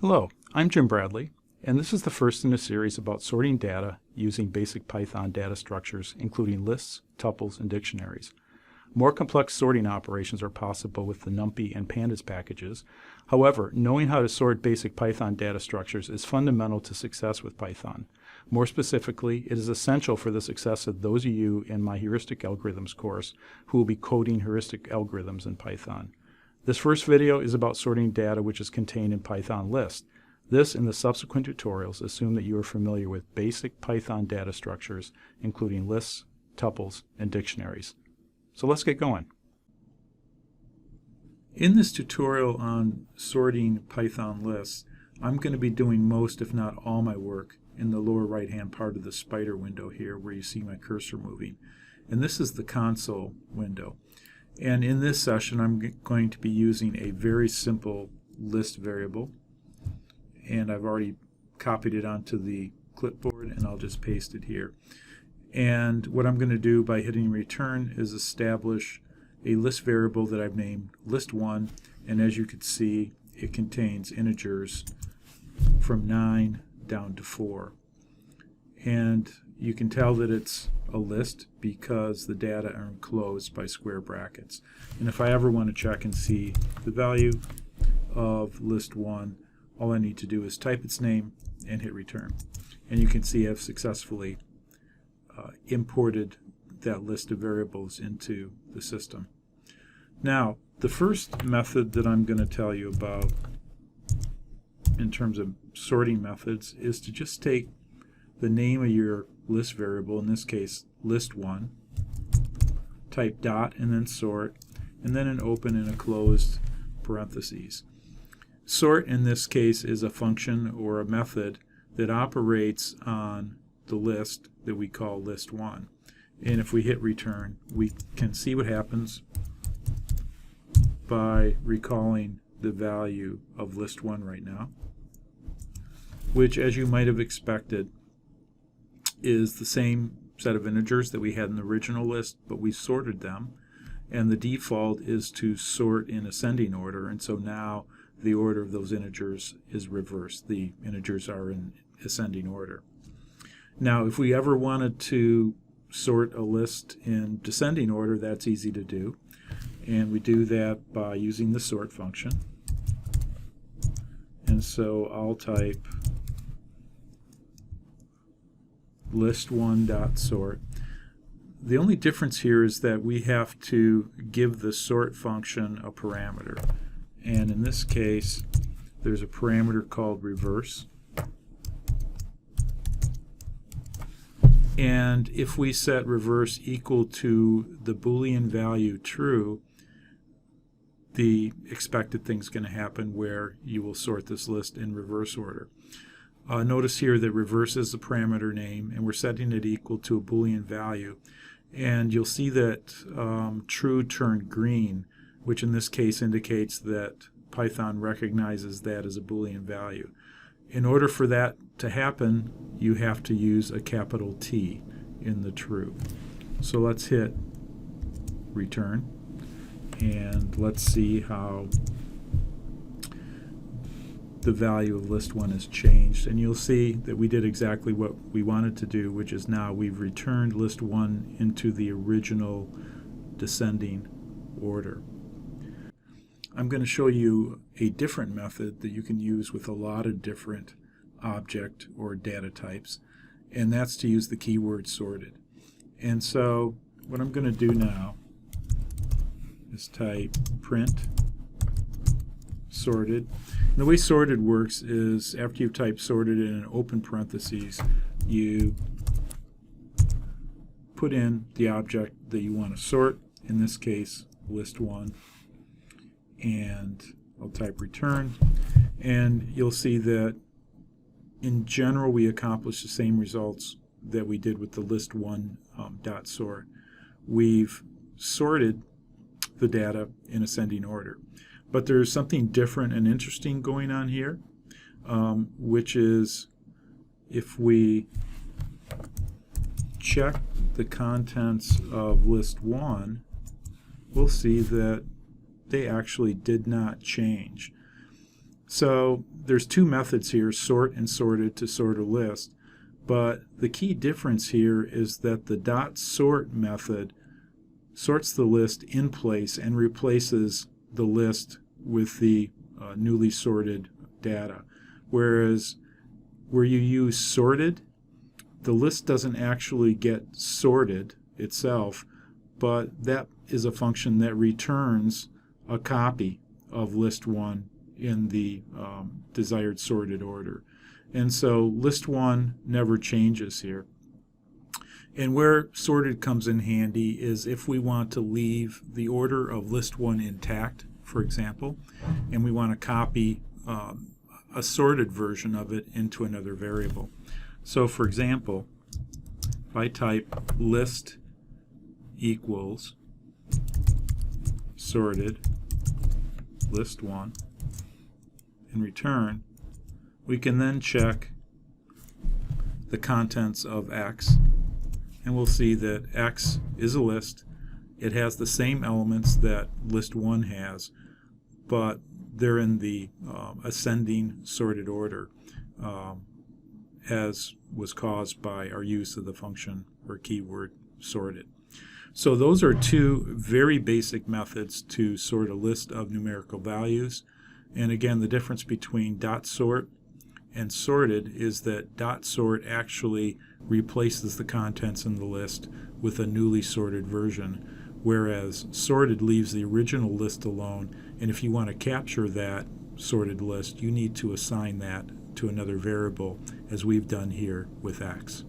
Hello, I'm Jim Bradley, and this is the first in a series about sorting data using basic Python data structures, including lists, tuples, and dictionaries. More complex sorting operations are possible with the NumPy and Pandas packages. However, knowing how to sort basic Python data structures is fundamental to success with Python. More specifically, it is essential for the success of those of you in my heuristic algorithms course who will be coding heuristic algorithms in Python. This first video is about sorting data which is contained in Python list. This and the subsequent tutorials assume that you are familiar with basic Python data structures, including lists, tuples, and dictionaries. So let's get going. In this tutorial on sorting Python lists, I'm going to be doing most, if not all, my work in the lower right-hand part of the spider window here where you see my cursor moving. And this is the console window. And in this session, I'm going to be using a very simple list variable. And I've already copied it onto the clipboard, and I'll just paste it here. And what I'm going to do by hitting return is establish a list variable that I've named list1. And as you can see, it contains integers from 9 down to 4. And you can tell that it's a list because the data are enclosed by square brackets. And if I ever want to check and see the value of list1, all I need to do is type its name and hit return. And you can see I've successfully imported that list of variables into the system. Now, the first method that I'm going to tell you about in terms of sorting methods is to just take the name of your list variable, in this case list1, type dot and then sort, and then an open and a closed parentheses. Sort in this case is a function or a method that operates on the list that we call list1. And if we hit return, we can see what happens by recalling the value of list1 right now, which, as you might have expected, is the same set of integers that we had in the original list, but we sorted them, and the default is to sort in ascending order, and so now the order of those integers is reversed. The integers are in ascending order. Now, if we ever wanted to sort a list in descending order, that's easy to do, and we do that by using the sort function. And so I'll type list1.sort. The only difference here is that we have to give the sort function a parameter. And in this case, there's a parameter called reverse. And if we set reverse equal to the Boolean value true, the expected thing's going to happen where you will sort this list in reverse order. Notice here that reverse is the parameter name, and we're setting it equal to a Boolean value. And you'll see that true turned green, which in this case indicates that Python recognizes that as a Boolean value. In order for that to happen, you have to use a capital T in the true. So let's hit return, and let's see how the value of list1 has changed. And you'll see that we did exactly what we wanted to do, which is now we've returned list1 into the original descending order. I'm going to show you a different method that you can use with a lot of different object or data types, and that's to use the keyword sorted. And so what I'm going to do now is type print sorted. And the way sorted works is after you've typed sorted in an open parentheses, you put in the object that you want to sort, in this case list1, and I'll type return, and you'll see that in general we accomplish the same results that we did with the list1 .sort. We've sorted the data in ascending order. But there's something different and interesting going on here, which is if we check the contents of list1, we'll see that they actually did not change. So there's two methods here, sort and sorted, to sort a list. But the key difference here is that the .sort method sorts the list in place and replaces the list with the newly sorted data. Whereas where you use sorted, the list doesn't actually get sorted itself, but that is a function that returns a copy of list 1 in the desired sorted order. And so list 1 never changes here. And where sorted comes in handy is if we want to leave the order of list 1 intact, for example, and we want to copy a sorted version of it into another variable. So for example, if I type list equals sorted list 1 in return, we can then check the contents of X, and we'll see that X is a list. It has the same elements that list 1 has, but they're in the ascending sorted order, as was caused by our use of the function or keyword sorted. So those are two very basic methods to sort a list of numerical values. And again, the difference between .sort and sorted is that .sort actually replaces the contents in the list with a newly sorted version, whereas sorted leaves the original list alone, and if you want to capture that sorted list, you need to assign that to another variable, as we've done here with X.